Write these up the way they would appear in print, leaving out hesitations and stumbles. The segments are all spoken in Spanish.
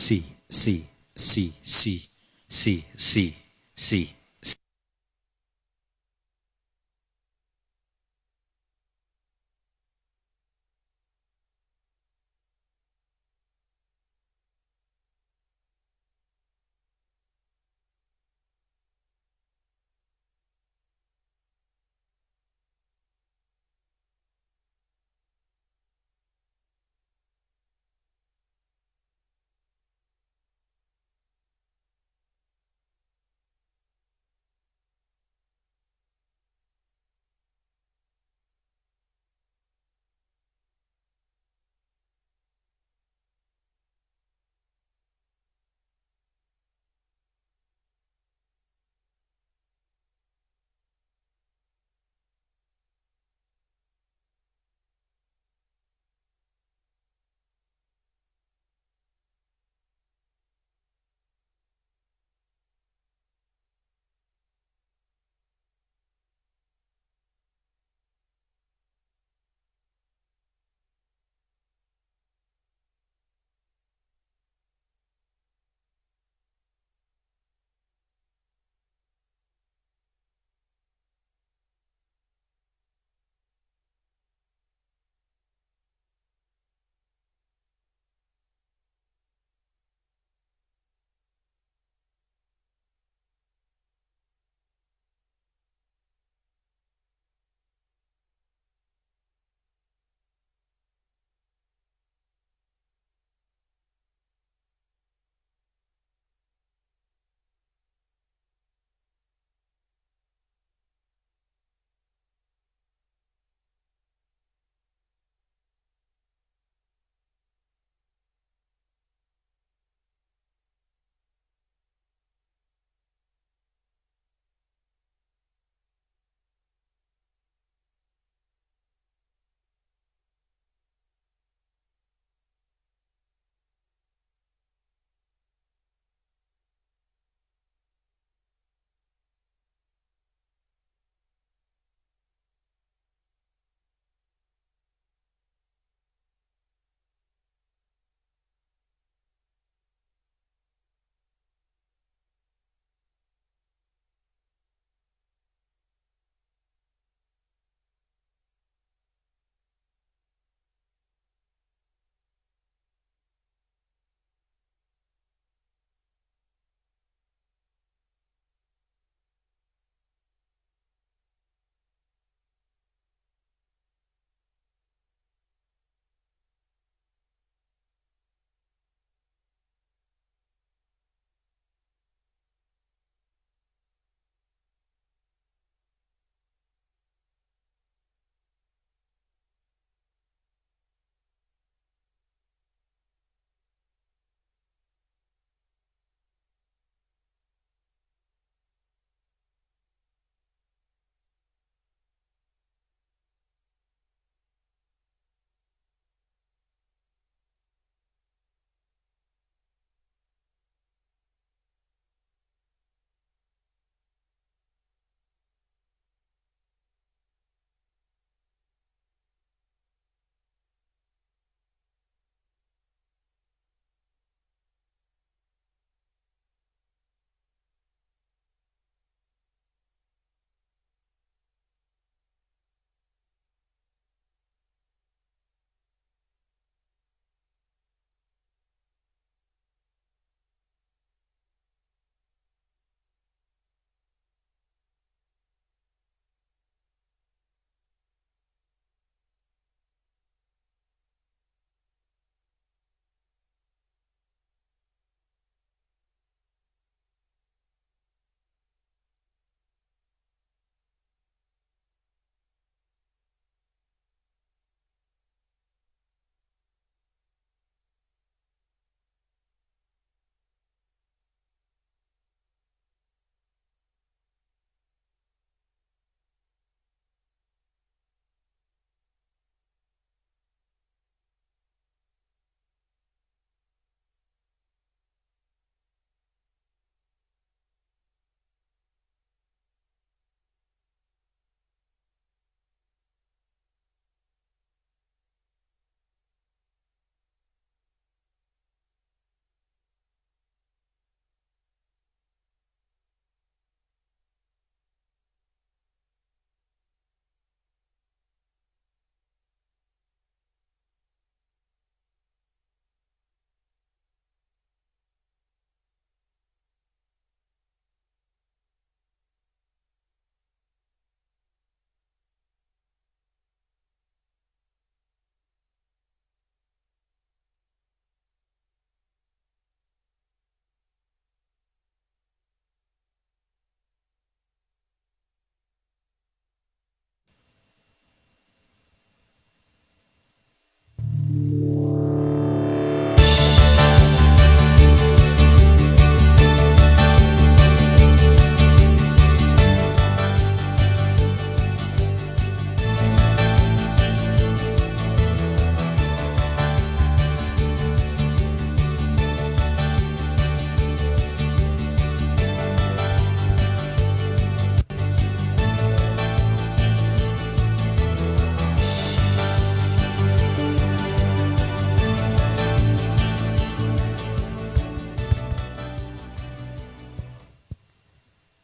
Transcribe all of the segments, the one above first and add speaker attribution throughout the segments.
Speaker 1: sí, sí, sí, sí, sí, sí, sí.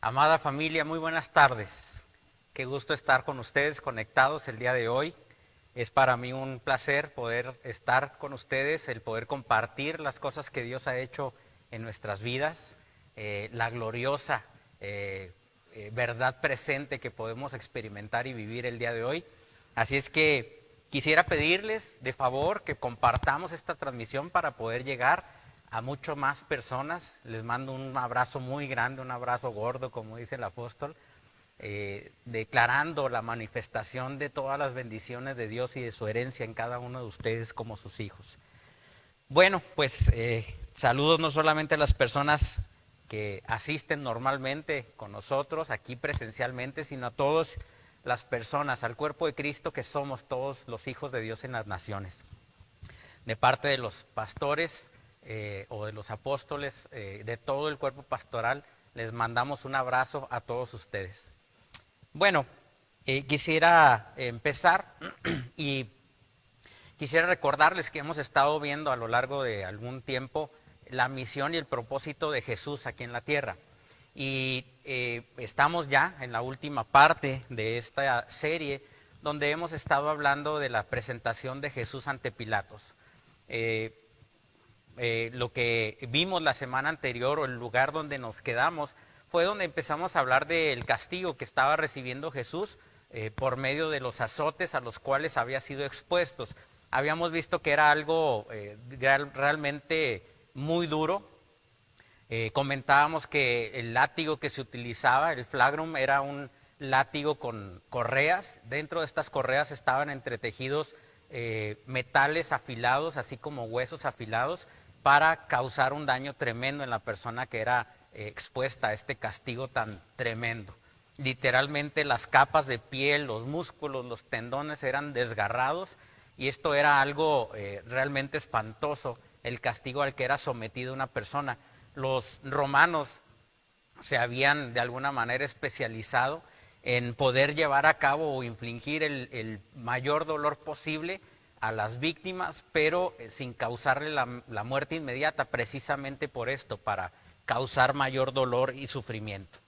Speaker 2: Amada familia, muy buenas tardes. Qué gusto estar con ustedes conectados el día de hoy. Es para mí un placer poder estar con ustedes, el poder compartir las cosas que Dios ha hecho en nuestras vidas, la gloriosa verdad presente que podemos experimentar y vivir el día de hoy. Así es que quisiera pedirles de favor que compartamos esta transmisión para poder llegar a mucho más personas. Les mando un abrazo muy grande, un abrazo gordo, como dice el apóstol, declarando la manifestación de todas las bendiciones de Dios y de su herencia en cada uno de ustedes como sus hijos. Bueno, pues saludos no solamente a las personas que asisten normalmente con nosotros aquí presencialmente, sino a todas las personas, al cuerpo de Cristo que somos todos los hijos de Dios en las naciones. De parte de los pastores o de los apóstoles, de todo el cuerpo pastoral, les mandamos un abrazo a todos ustedes. Bueno, quisiera empezar y quisiera recordarles que hemos estado viendo a lo largo de algún tiempo la misión y el propósito de Jesús aquí en la tierra. Y estamos ya en la última parte de esta serie donde hemos estado hablando de la presentación de Jesús ante Pilatos. Lo que vimos la semana anterior o el lugar donde nos quedamos fue donde empezamos a hablar del castigo que estaba recibiendo Jesús por medio de los azotes a los cuales había sido expuestos. Habíamos visto que era algo realmente muy duro. Comentábamos que el látigo que se utilizaba, el flagrum, era un látigo con correas. Dentro de estas correas estaban entretejidos metales afilados, así como huesos afilados, para causar un daño tremendo en la persona que era expuesta a este castigo tan tremendo. Literalmente las capas de piel, los músculos, los tendones eran desgarrados y esto era algo realmente espantoso, el castigo al que era sometida una persona. Los romanos se habían de alguna manera especializado en poder llevar a cabo o infligir el mayor dolor posible a las víctimas, pero sin causarle la muerte inmediata, precisamente por esto, para causar mayor dolor y sufrimiento.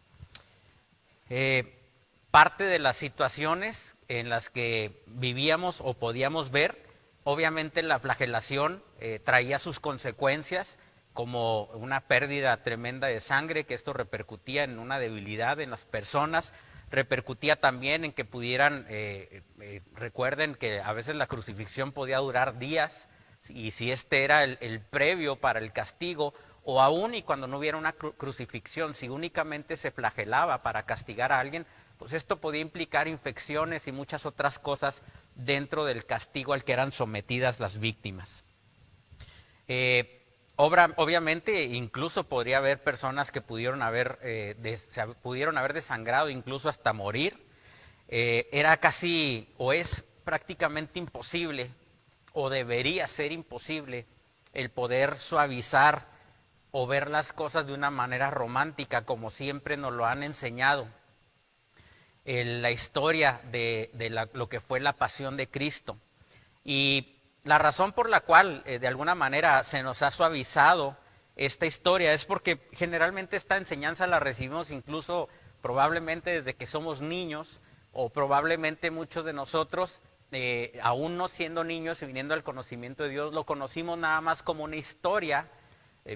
Speaker 2: Parte de las situaciones en las que vivíamos o podíamos ver, obviamente la flagelación traía sus consecuencias, como una pérdida tremenda de sangre, que esto repercutía en una debilidad en las personas, repercutía también en que pudieran, recuerden que a veces la crucifixión podía durar días, y si este era el previo para el castigo, o aún y cuando no hubiera una crucifixión, si únicamente se flagelaba para castigar a alguien, pues esto podía implicar infecciones y muchas otras cosas dentro del castigo al que eran sometidas las víctimas. Obviamente incluso podría haber personas que pudieron haber desangrado, incluso hasta morir. Era casi o es prácticamente imposible o debería ser imposible el poder suavizar o ver las cosas de una manera romántica como siempre nos lo han enseñado. La historia de lo que fue la pasión de Cristo. Y la razón por la cual de alguna manera se nos ha suavizado esta historia es porque generalmente esta enseñanza la recibimos incluso probablemente desde que somos niños, o probablemente muchos de nosotros, aún no siendo niños y viniendo al conocimiento de Dios, lo conocimos nada más como una historia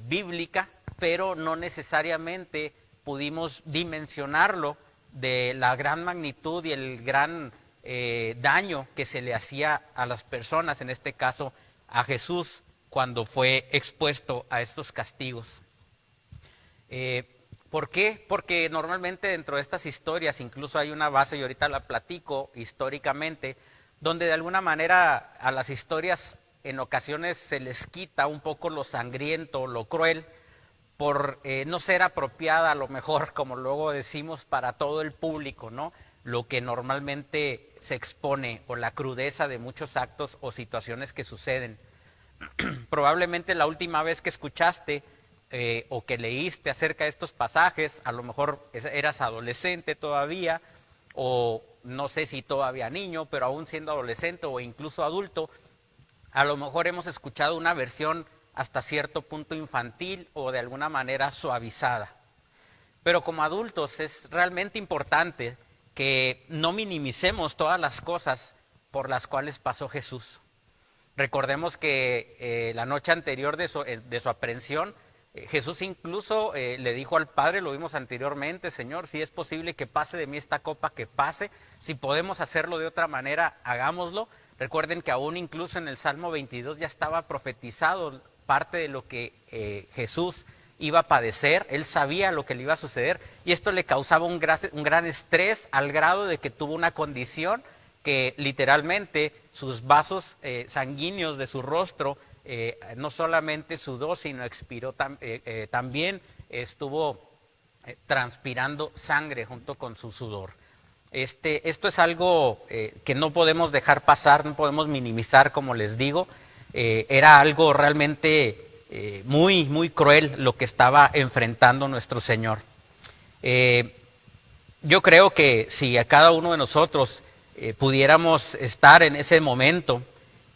Speaker 2: bíblica, pero no necesariamente pudimos dimensionarlo de la gran magnitud y el gran daño que se le hacía a las personas, en este caso a Jesús, cuando fue expuesto a estos castigos. ¿Por qué? Porque normalmente dentro de estas historias incluso hay una base, y ahorita la platico históricamente, donde de alguna manera a las historias en ocasiones se les quita un poco lo sangriento, lo cruel, por no ser apropiada a lo mejor, como luego decimos, para todo el público, ¿no? Lo que normalmente se expone, o la crudeza de muchos actos o situaciones que suceden. Probablemente la última vez que escuchaste o que leíste acerca de estos pasajes, a lo mejor eras adolescente todavía, o no sé si todavía niño, pero aún siendo adolescente o incluso adulto, a lo mejor hemos escuchado una versión hasta cierto punto infantil o de alguna manera suavizada. Pero como adultos es realmente importante que no minimicemos todas las cosas por las cuales pasó Jesús. Recordemos que la noche anterior de su aprehensión, Jesús incluso le dijo al Padre, lo vimos anteriormente: Señor, si es posible que pase de mí esta copa, que pase. Si podemos hacerlo de otra manera, hagámoslo. Recuerden que aún incluso en el Salmo 22 ya estaba profetizado parte de lo que Jesús iba a padecer. Él sabía lo que le iba a suceder, y esto le causaba un gran estrés, al grado de que tuvo una condición que literalmente sus vasos sanguíneos de su rostro no solamente sudó, sino expiró, también estuvo transpirando sangre junto con su sudor. Esto es algo que no podemos dejar pasar, no podemos minimizar, como les digo. Era algo realmente muy, muy cruel lo que estaba enfrentando nuestro Señor. Yo creo que si a cada uno de nosotros pudiéramos estar en ese momento,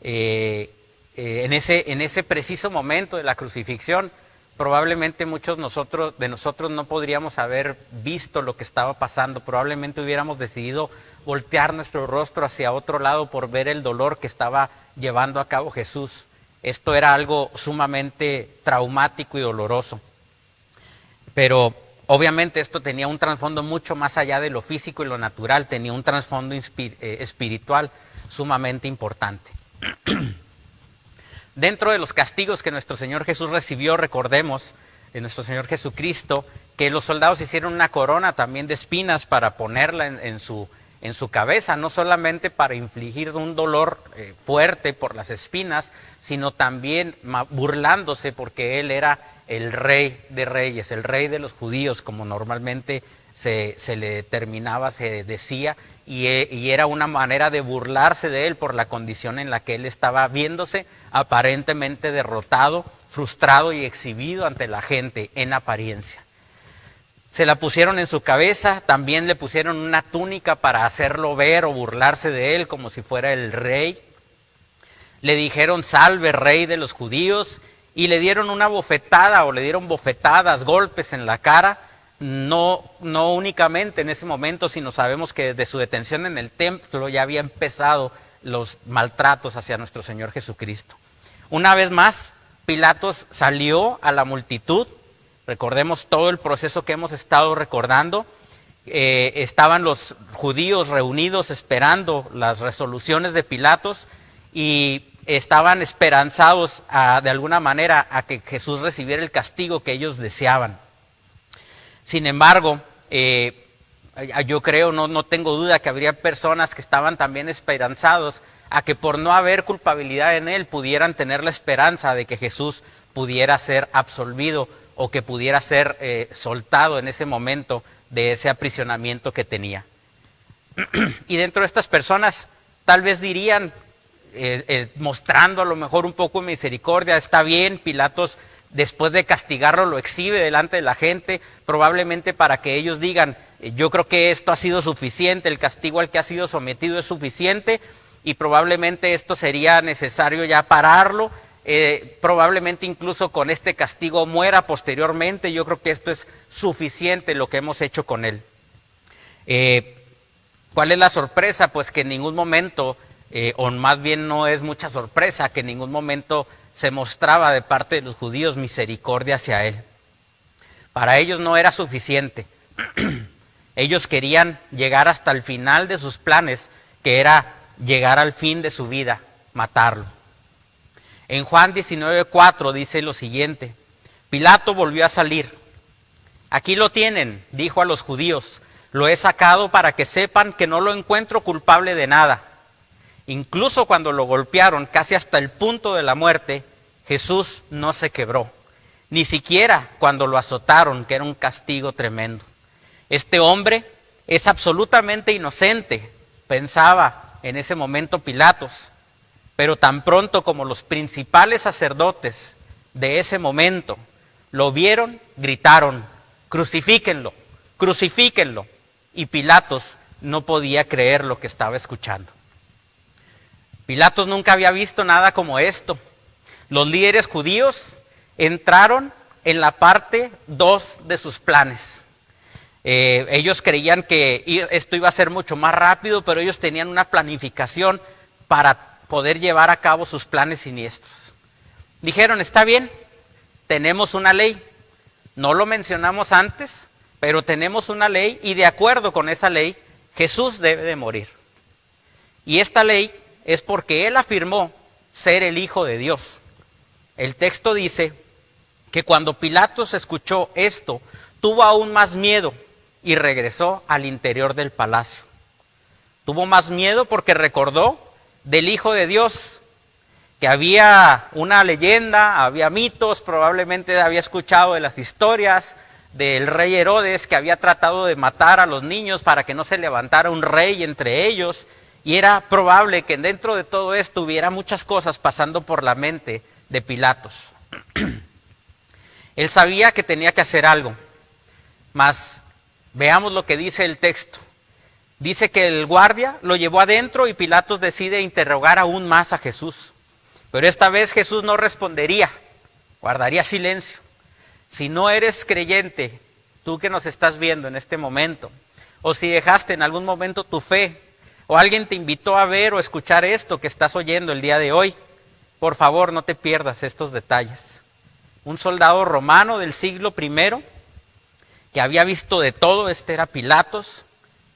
Speaker 2: en ese preciso momento de la crucifixión, probablemente muchos de nosotros no podríamos haber visto lo que estaba pasando. Probablemente hubiéramos decidido voltear nuestro rostro hacia otro lado por ver el dolor que estaba llevando a cabo Jesús. Esto era algo sumamente traumático y doloroso. Pero obviamente esto tenía un trasfondo mucho más allá de lo físico y lo natural, tenía un trasfondo espiritual sumamente importante. Dentro de los castigos que nuestro Señor Jesús recibió, recordemos de nuestro Señor Jesucristo, que los soldados hicieron una corona también de espinas para ponerla en su cabeza, no solamente para infligir un dolor fuerte por las espinas, sino también burlándose, porque Él era el Rey de Reyes, el Rey de los judíos, como normalmente se le determinaba, se decía, y era una manera de burlarse de Él por la condición en la que Él estaba viéndose aparentemente derrotado, frustrado y exhibido ante la gente en apariencia. Se la pusieron en su cabeza, también le pusieron una túnica para hacerlo ver o burlarse de Él como si fuera el rey. Le dijeron: salve, Rey de los judíos, y le dieron una bofetada, o le dieron bofetadas, golpes en la cara. No únicamente en ese momento, sino sabemos que desde su detención en el templo ya había empezado los maltratos hacia nuestro Señor Jesucristo. Una vez más, Pilatos salió a la multitud. Recordemos todo el proceso que hemos estado recordando. Estaban los judíos reunidos esperando las resoluciones de Pilatos, y estaban esperanzados de alguna manera a que Jesús recibiera el castigo que ellos deseaban. Sin embargo, yo creo, no tengo duda que habría personas que estaban también esperanzados a que por no haber culpabilidad en Él pudieran tener la esperanza de que Jesús pudiera ser absolvido, o que pudiera ser soltado en ese momento de ese aprisionamiento que tenía. Y dentro de estas personas tal vez dirían, mostrando a lo mejor un poco de misericordia: está bien, Pilatos, después de castigarlo, lo exhibe delante de la gente, probablemente para que ellos digan: yo creo que esto ha sido suficiente, el castigo al que ha sido sometido es suficiente, y probablemente esto sería necesario ya pararlo. Probablemente incluso con este castigo muera posteriormente. Yo creo que esto es suficiente lo que hemos hecho con él. ¿Cuál es la sorpresa? Pues que en ningún momento, o más bien no es mucha sorpresa, que en ningún momento se mostraba de parte de los judíos misericordia hacia él. Para ellos no era suficiente. Ellos querían llegar hasta el final de sus planes, que era llegar al fin de su vida, matarlo. En Juan 19:4 dice lo siguiente: Pilato volvió a salir. Aquí lo tienen, dijo a los judíos, lo he sacado para que sepan que no lo encuentro culpable de nada. Incluso cuando lo golpearon casi hasta el punto de la muerte, Jesús no se quebró, ni siquiera cuando lo azotaron, que era un castigo tremendo. Este hombre es absolutamente inocente, pensaba en ese momento Pilatos. Pero tan pronto como los principales sacerdotes de ese momento lo vieron, gritaron: crucifíquenlo, crucifíquenlo. Y Pilatos no podía creer lo que estaba escuchando. Pilatos nunca había visto nada como esto. Los líderes judíos entraron en la parte 2 de sus planes. Ellos creían que esto iba a ser mucho más rápido, pero ellos tenían una planificación para poder llevar a cabo sus planes siniestros. Dijeron, está bien, tenemos una ley, no lo mencionamos antes, pero tenemos una ley y de acuerdo con esa ley, Jesús debe de morir. Y esta ley es porque Él afirmó ser el Hijo de Dios. El texto dice que cuando Pilatos escuchó esto, tuvo aún más miedo y regresó al interior del palacio. Tuvo más miedo porque recordó del Hijo de Dios, que había una leyenda, había mitos, probablemente había escuchado de las historias del rey Herodes, que había tratado de matar a los niños para que no se levantara un rey entre ellos, y era probable que dentro de todo esto hubiera muchas cosas pasando por la mente de Pilatos. Él sabía que tenía que hacer algo, mas veamos lo que dice el texto. Dice que el guardia lo llevó adentro y Pilatos decide interrogar aún más a Jesús. Pero esta vez Jesús no respondería, guardaría silencio. Si no eres creyente, tú que nos estás viendo en este momento, o si dejaste en algún momento tu fe, o alguien te invitó a ver o escuchar esto que estás oyendo el día de hoy, por favor no te pierdas estos detalles. Un soldado romano del siglo I, que había visto de todo, este era Pilatos.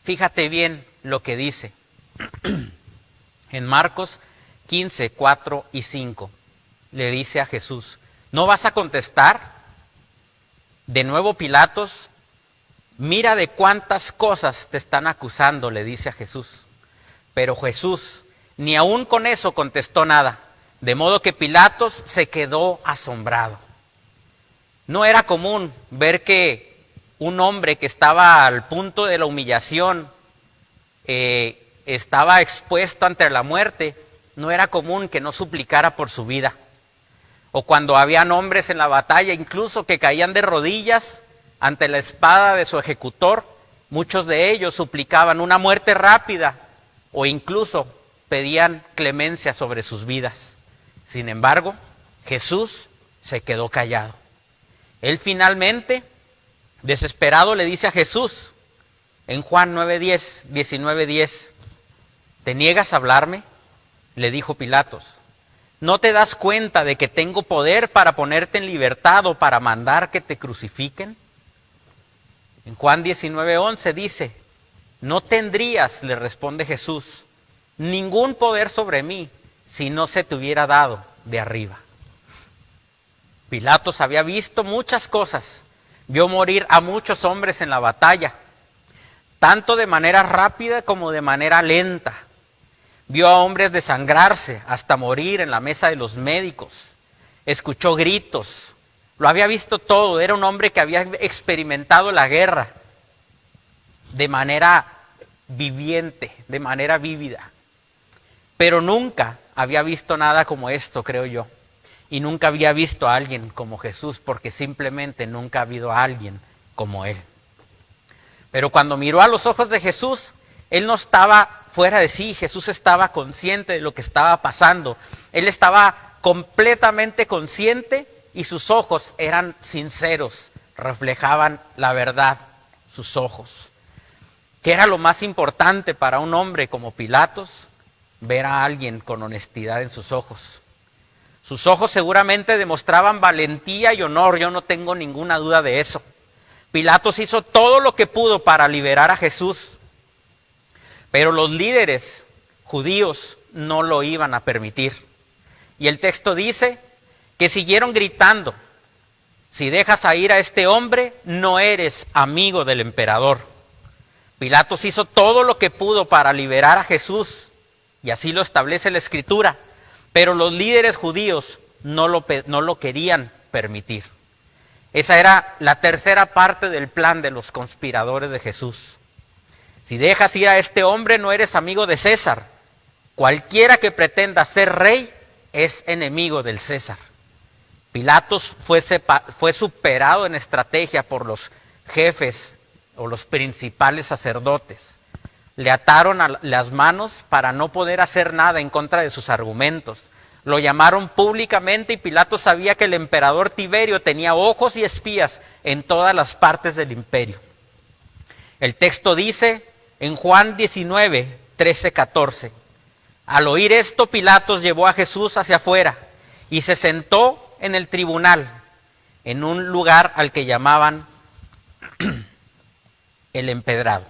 Speaker 2: Fíjate bien lo que dice en Marcos 15, 4 y 5. Le dice a Jesús, ¿no vas a contestar? De nuevo Pilatos, mira de cuántas cosas te están acusando, le dice a Jesús. Pero Jesús ni aún con eso contestó nada, de modo que Pilatos se quedó asombrado. No era común ver que un hombre que estaba al punto de la humillación, estaba expuesto ante la muerte, no era común que no suplicara por su vida. O cuando habían hombres en la batalla, incluso que caían de rodillas ante la espada de su ejecutor, muchos de ellos suplicaban una muerte rápida o incluso pedían clemencia sobre sus vidas. Sin embargo, Jesús se quedó callado. Él finalmente, desesperado, le dice a Jesús en Juan 9:10, 19:10, ¿te niegas a hablarme? Le dijo Pilatos. ¿No te das cuenta de que tengo poder para ponerte en libertad o para mandar que te crucifiquen? En Juan 19:11 dice, no tendrías, le responde Jesús, ningún poder sobre mí si no se te hubiera dado de arriba. Pilatos había visto muchas cosas, vio morir a muchos hombres en la batalla, tanto de manera rápida como de manera lenta. Vio a hombres desangrarse hasta morir en la mesa de los médicos. Escuchó gritos. Lo había visto todo. Era un hombre que había experimentado la guerra de manera viviente, de manera vívida. Pero nunca había visto nada como esto, creo yo. Y nunca había visto a alguien como Jesús, porque simplemente nunca ha habido a alguien como Él. Pero cuando miró a los ojos de Jesús, Él no estaba fuera de sí. Jesús estaba consciente de lo que estaba pasando. Él estaba completamente consciente y sus ojos eran sinceros, reflejaban la verdad, sus ojos. ¿Qué era lo más importante para un hombre como Pilatos? Ver a alguien con honestidad en sus ojos. Sus ojos seguramente demostraban valentía y honor, yo no tengo ninguna duda de eso. Pilatos hizo todo lo que pudo para liberar a Jesús, pero los líderes judíos no lo iban a permitir. Y el texto dice que siguieron gritando, si dejas a ir a este hombre, no eres amigo del emperador. Pilatos hizo todo lo que pudo para liberar a Jesús, y así lo establece la Escritura, pero los líderes judíos no lo querían permitir. Esa era la tercera parte del plan de los conspiradores de Jesús. Si dejas ir a este hombre, no eres amigo de César. Cualquiera que pretenda ser rey es enemigo del César. Pilatos fue superado en estrategia por los jefes o los principales sacerdotes. Le ataron a las manos para no poder hacer nada en contra de sus argumentos. Lo llamaron públicamente y Pilatos sabía que el emperador Tiberio tenía ojos y espías en todas las partes del imperio. El texto dice en Juan 19, 13, 14. Al oír esto, Pilatos llevó a Jesús hacia afuera y se sentó en el tribunal, en un lugar al que llamaban el empedrado,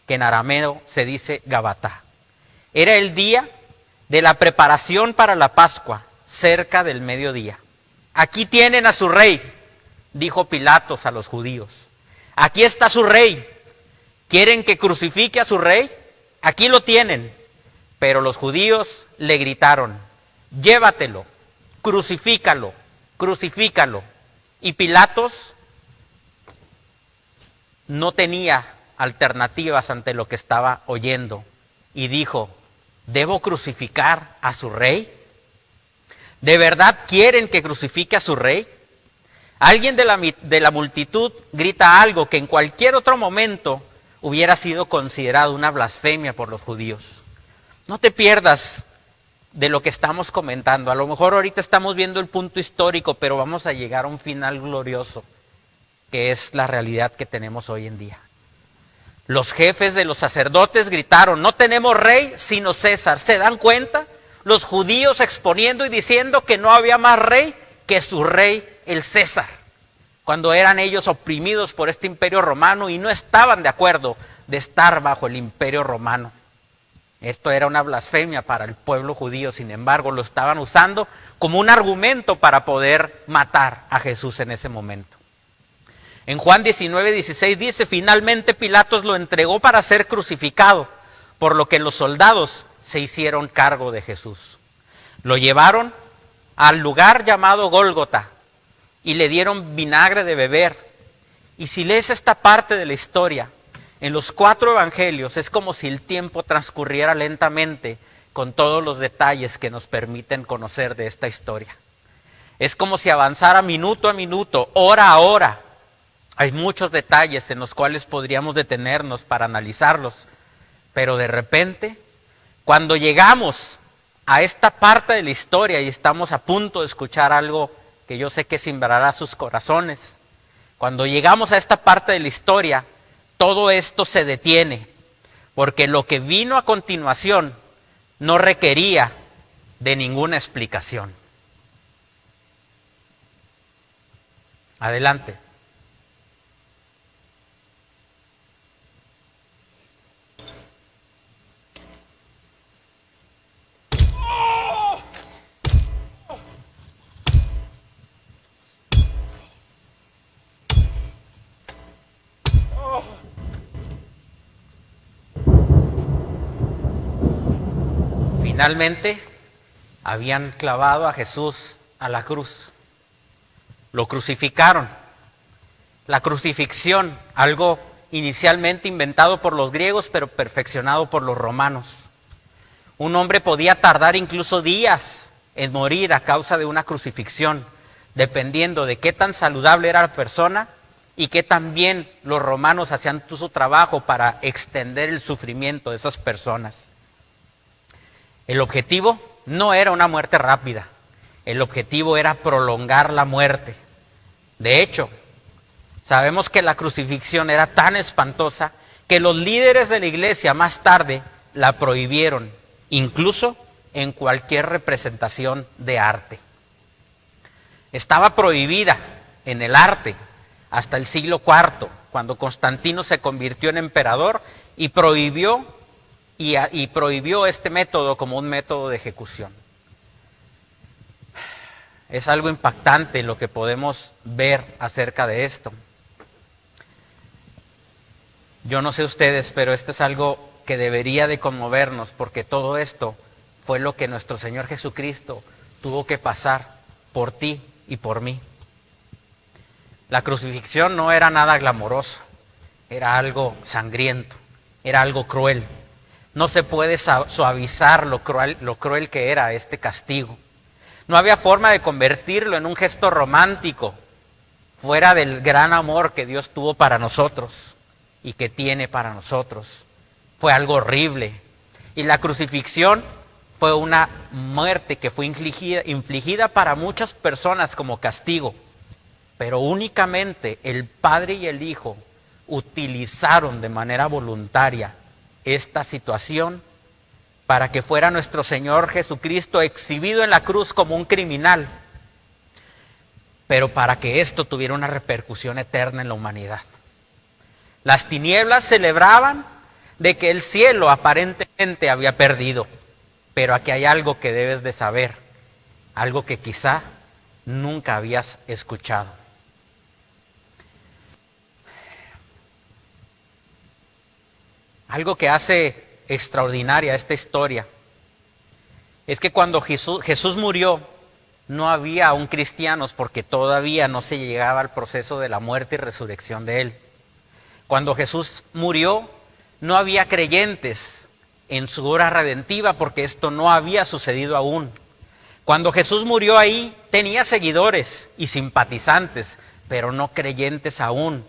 Speaker 2: que en arameo se dice Gabatá. Era el día de la preparación para la Pascua, cerca del mediodía. Aquí tienen a su rey, dijo Pilatos a los judíos. Aquí está su rey. ¿Quieren que crucifique a su rey? Aquí lo tienen. Pero los judíos le gritaron, llévatelo, crucifícalo, crucifícalo. Y Pilatos no tenía alternativas ante lo que estaba oyendo y dijo, ¿debo crucificar a su rey? ¿De verdad quieren que crucifique a su rey? Alguien de la multitud grita algo que en cualquier otro momento hubiera sido considerado una blasfemia por los judíos. No te pierdas de lo que estamos comentando. A lo mejor ahorita estamos viendo el punto histórico, pero vamos a llegar a un final glorioso, que es la realidad que tenemos hoy en día. Los jefes de los sacerdotes gritaron, no tenemos rey sino César. ¿Se dan cuenta? Los judíos exponiendo y diciendo que no había más rey que su rey, el César, cuando eran ellos oprimidos por este imperio romano y no estaban de acuerdo de estar bajo el imperio romano. Esto era una blasfemia para el pueblo judío, sin embargo lo estaban usando como un argumento para poder matar a Jesús en ese momento. En Juan 19, 16 dice, finalmente Pilatos lo entregó para ser crucificado, por lo que los soldados se hicieron cargo de Jesús. Lo llevaron al lugar llamado Gólgota y le dieron vinagre de beber. Y si lees esta parte de la historia, en los 4 evangelios es como si el tiempo transcurriera lentamente con todos los detalles que nos permiten conocer de esta historia. Es como si avanzara minuto a minuto, hora a hora. Hay muchos detalles en los cuales podríamos detenernos para analizarlos, pero de repente, cuando llegamos a esta parte de la historia y estamos a punto de escuchar algo que yo sé que sembrará sus corazones, cuando llegamos a esta parte de la historia, todo esto se detiene, porque lo que vino a continuación no requería de ninguna explicación. Adelante. Finalmente, habían clavado a Jesús a la cruz. Lo crucificaron. La crucifixión, algo inicialmente inventado por los griegos, pero perfeccionado por los romanos. Un hombre podía tardar incluso días en morir a causa de una crucifixión, dependiendo de qué tan saludable era la persona y qué tan bien los romanos hacían su trabajo para extender el sufrimiento de esas personas. El objetivo no era una muerte rápida, el objetivo era prolongar la muerte. De hecho, sabemos que la crucifixión era tan espantosa que los líderes de la iglesia más tarde la prohibieron, incluso en cualquier representación de arte. Estaba prohibida en el arte hasta el siglo IV, cuando Constantino se convirtió en emperador y prohibió este método como un método de ejecución. Es algo impactante lo que podemos ver acerca de esto. Yo no sé ustedes, pero esto es algo que debería de conmovernos, porque todo esto fue lo que nuestro Señor Jesucristo tuvo que pasar por ti y por mí. La crucifixión no era nada glamoroso, era algo sangriento, era algo cruel. No se puede suavizar lo cruel que era este castigo. No había forma de convertirlo en un gesto romántico, fuera del gran amor que Dios tuvo para nosotros y que tiene para nosotros. Fue algo horrible. Y la crucifixión fue una muerte que fue infligida para muchas personas como castigo, pero únicamente el Padre y el Hijo utilizaron de manera voluntaria esta situación para que fuera nuestro Señor Jesucristo exhibido en la cruz como un criminal, pero para que esto tuviera una repercusión eterna en la humanidad. Las tinieblas celebraban de que el cielo aparentemente había perdido, pero aquí hay algo que debes de saber, algo que quizá nunca habías escuchado. Algo que hace extraordinaria esta historia es que cuando Jesús murió, no había aún cristianos porque todavía no se llegaba al proceso de la muerte y resurrección de Él. Cuando Jesús murió, no había creyentes en su obra redentiva porque esto no había sucedido aún. Cuando Jesús murió ahí, tenía seguidores y simpatizantes, pero no creyentes aún.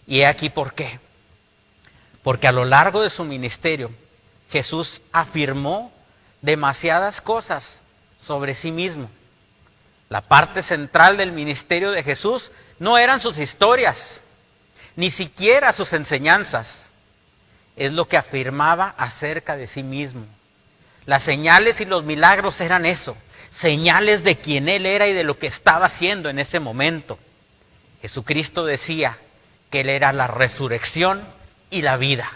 Speaker 2: Y he aquí por qué. Porque a lo largo de su ministerio, Jesús afirmó demasiadas cosas sobre sí mismo. La parte central del ministerio de Jesús no eran sus historias, ni siquiera sus enseñanzas. Es lo que afirmaba acerca de sí mismo. Las señales y los milagros eran eso, señales de quién Él era y de lo que estaba haciendo en ese momento. Jesucristo decía que Él era la resurrección y la vida.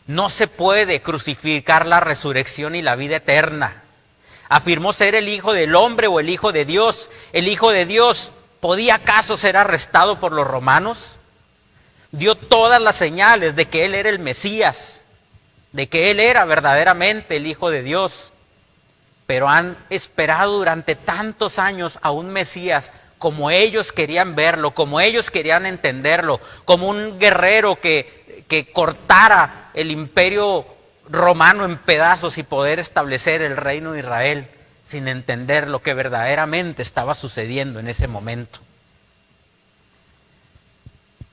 Speaker 2: No se puede crucificar la resurrección y la vida eterna. Afirmó ser el Hijo del Hombre o el Hijo de Dios. ¿El Hijo de Dios podía acaso ser arrestado por los romanos? Dio todas las señales de que Él era el Mesías, de que Él era verdaderamente el Hijo de Dios. Pero han esperado durante tantos años a un Mesías como ellos querían verlo, como ellos querían entenderlo, como un guerrero que cortara el imperio romano en pedazos y poder establecer el reino de Israel sin entender lo que verdaderamente estaba sucediendo en ese momento.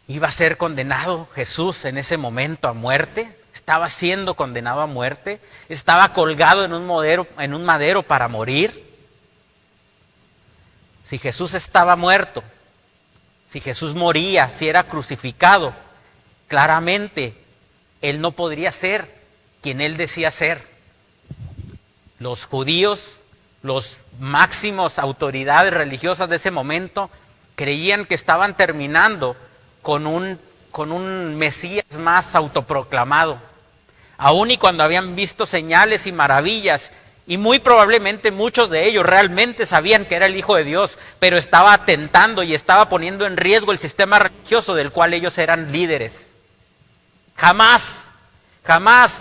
Speaker 2: Iba a ser condenado Jesús en ese momento a muerte, estaba siendo condenado a muerte, estaba colgado en un madero para morir. Si Jesús estaba muerto, si Jesús moría, si era crucificado, claramente Él no podría ser quien Él decía ser. Los judíos, los máximos autoridades religiosas de ese momento, creían que estaban terminando con un Mesías más autoproclamado. Aún y cuando habían visto señales y maravillas, y muy probablemente muchos de ellos realmente sabían que era el Hijo de Dios, pero estaba atentando y estaba poniendo en riesgo el sistema religioso del cual ellos eran líderes. Jamás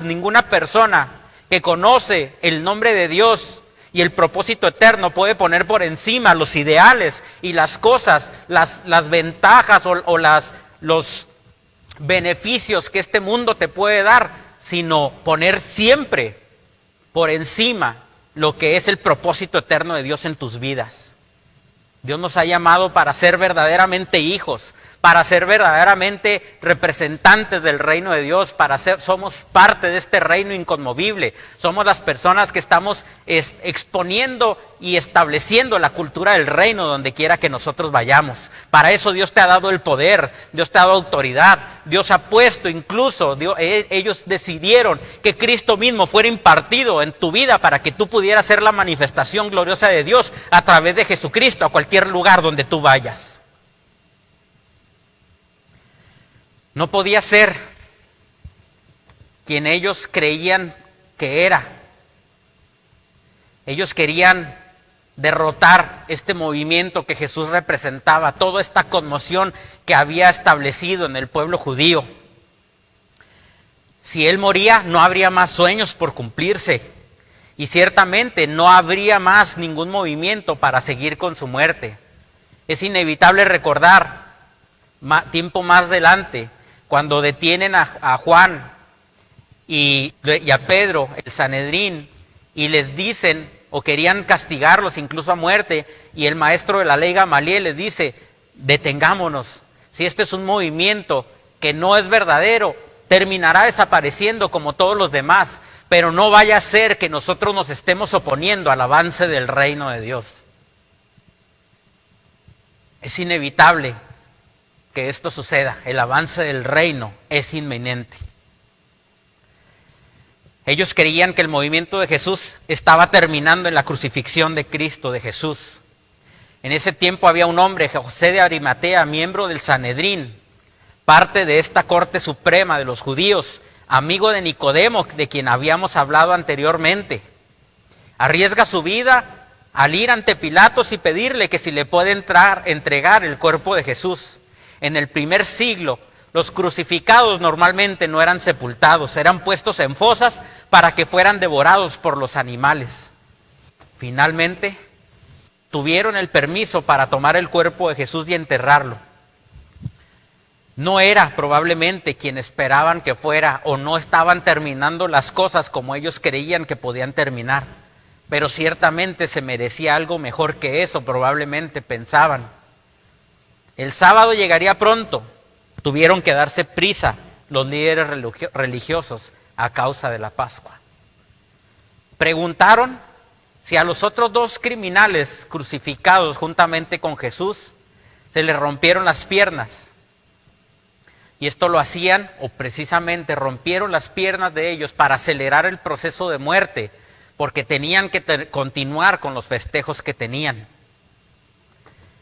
Speaker 2: ninguna persona que conoce el nombre de Dios y el propósito eterno puede poner por encima los ideales y las cosas, las ventajas o los beneficios que este mundo te puede dar, sino poner siempre por encima lo que es el propósito eterno de Dios en tus vidas. Dios nos ha llamado para ser verdaderamente hijos, para ser verdaderamente representantes del reino de Dios, somos parte de este reino inconmovible, somos las personas que estamos exponiendo y estableciendo la cultura del reino donde quiera que nosotros vayamos. Para eso Dios te ha dado el poder, Dios te ha dado autoridad, Dios ha puesto incluso, ellos decidieron que Cristo mismo fuera impartido en tu vida para que tú pudieras ser la manifestación gloriosa de Dios a través de Jesucristo a cualquier lugar donde tú vayas. No podía ser quien ellos creían que era. Ellos querían derrotar este movimiento que Jesús representaba, toda esta conmoción que había establecido en el pueblo judío. Si Él moría, no habría más sueños por cumplirse. Y ciertamente no habría más ningún movimiento para seguir con su muerte. Es inevitable recordar, tiempo más adelante, cuando detienen a Juan y a Pedro, el Sanedrín, y les dicen, o querían castigarlos incluso a muerte, y el maestro de la ley Gamaliel les dice, detengámonos, si este es un movimiento que no es verdadero, terminará desapareciendo como todos los demás, pero no vaya a ser que nosotros nos estemos oponiendo al avance del reino de Dios. Es inevitable que esto suceda. El avance del reino es inminente. Ellos creían que el movimiento de Jesús estaba terminando en la crucifixión de Cristo, de Jesús. En ese tiempo había un hombre, José de Arimatea, miembro del Sanedrín, parte de esta corte suprema de los judíos, amigo de Nicodemo, de quien habíamos hablado anteriormente. Arriesga su vida al ir ante Pilatos y pedirle que si le puede entregar el cuerpo de Jesús. En el primer siglo, los crucificados normalmente no eran sepultados, eran puestos en fosas para que fueran devorados por los animales. Finalmente, tuvieron el permiso para tomar el cuerpo de Jesús y enterrarlo. No era probablemente quien esperaban que fuera, o no estaban terminando las cosas como ellos creían que podían terminar, pero ciertamente se merecía algo mejor que eso, probablemente pensaban. El sábado llegaría pronto. Tuvieron que darse prisa los líderes religiosos a causa de la Pascua. Preguntaron si a los otros dos criminales crucificados juntamente con Jesús se les rompieron las piernas. Y esto lo hacían, o precisamente rompieron las piernas de ellos para acelerar el proceso de muerte, porque tenían que continuar con los festejos que tenían.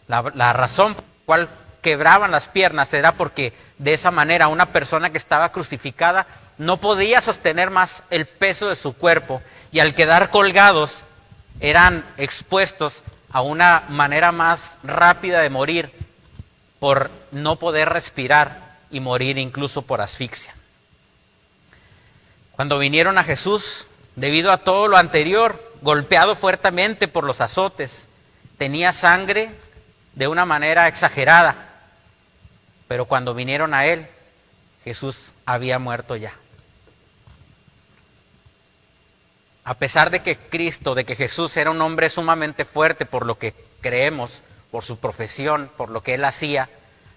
Speaker 2: La razón por la cual quebraban las piernas era porque de esa manera una persona que estaba crucificada no podía sostener más el peso de su cuerpo, y al quedar colgados eran expuestos a una manera más rápida de morir por no poder respirar y morir incluso por asfixia. Cuando vinieron a Jesús, debido a todo lo anterior, golpeado fuertemente por los azotes, tenía sangre de una manera exagerada. Pero cuando vinieron a él, Jesús había muerto ya. A pesar de que Jesús era un hombre sumamente fuerte por lo que creemos, por su profesión, por lo que él hacía,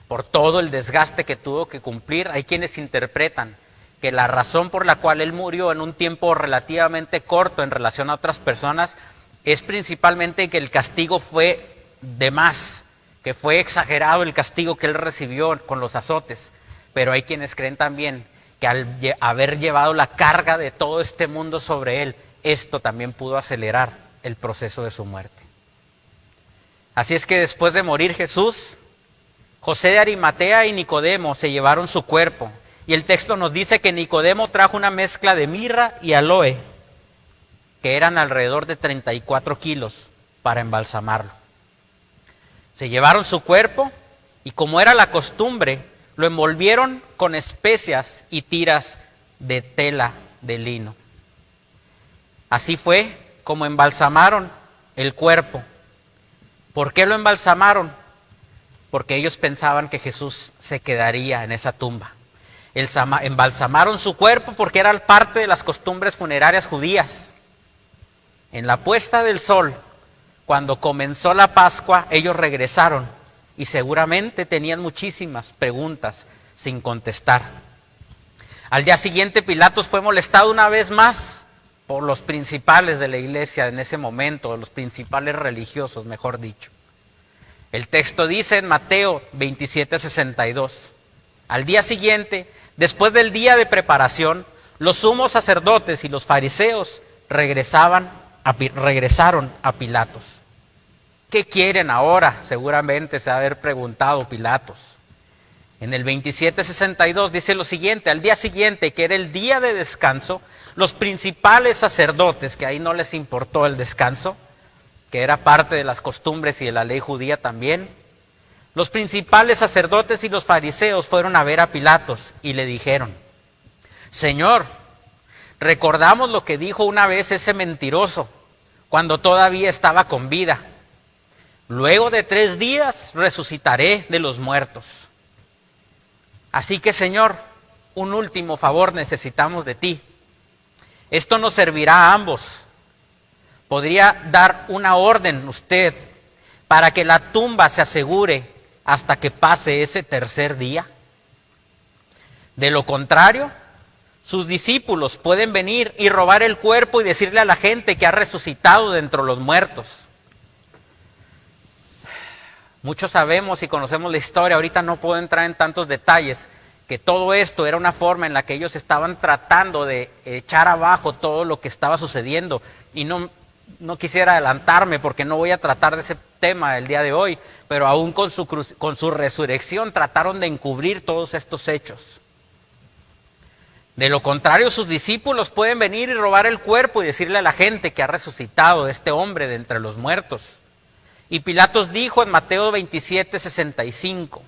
Speaker 2: por todo el desgaste que tuvo que cumplir, hay quienes interpretan que la razón por la cual él murió en un tiempo relativamente corto en relación a otras personas es principalmente que el castigo fue de más, que fue exagerado el castigo que él recibió con los azotes. Pero hay quienes creen también que al haber llevado la carga de todo este mundo sobre él, esto también pudo acelerar el proceso de su muerte. Así es que después de morir Jesús, José de Arimatea y Nicodemo se llevaron su cuerpo. Y el texto nos dice que Nicodemo trajo una mezcla de mirra y aloe, que eran alrededor de 34 kilos, para embalsamarlo. Se llevaron su cuerpo y, como era la costumbre, lo envolvieron con especias y tiras de tela de lino. Así fue como embalsamaron el cuerpo. ¿Por qué lo embalsamaron? Porque ellos pensaban que Jesús se quedaría en esa tumba. Embalsamaron su cuerpo porque era parte de las costumbres funerarias judías. En la puesta del sol, cuando comenzó la Pascua, ellos regresaron y seguramente tenían muchísimas preguntas sin contestar. Al día siguiente, Pilatos fue molestado una vez más por los principales de la iglesia en ese momento, los principales religiosos, mejor dicho. El texto dice en Mateo 27:62, al día siguiente, después del día de preparación, los sumos sacerdotes y los fariseos regresaron a Pilatos. ¿Qué quieren ahora? Seguramente se ha de haber preguntado Pilatos. En el 27:62 dice lo siguiente: al día siguiente, que era el día de descanso, los principales sacerdotes, que ahí no les importó el descanso, que era parte de las costumbres y de la ley judía también, los principales sacerdotes y los fariseos fueron a ver a Pilatos y le dijeron: Señor, recordamos lo que dijo una vez ese mentiroso cuando todavía estaba con vida. Luego de 3 días resucitaré de los muertos. Así que, Señor, un último favor necesitamos de ti. Esto nos servirá a ambos. ¿Podría dar una orden usted para que la tumba se asegure hasta que pase ese 3er día? De lo contrario, sus discípulos pueden venir y robar el cuerpo y decirle a la gente que ha resucitado de entre los muertos. Muchos sabemos y conocemos la historia, ahorita no puedo entrar en tantos detalles, que todo esto era una forma en la que ellos estaban tratando de echar abajo todo lo que estaba sucediendo. Y no quisiera adelantarme porque no voy a tratar de ese tema el día de hoy, pero aún con su resurrección trataron de encubrir todos estos hechos. De lo contrario, sus discípulos pueden venir y robar el cuerpo y decirle a la gente que ha resucitado este hombre de entre los muertos. Y Pilatos dijo en Mateo 27:65,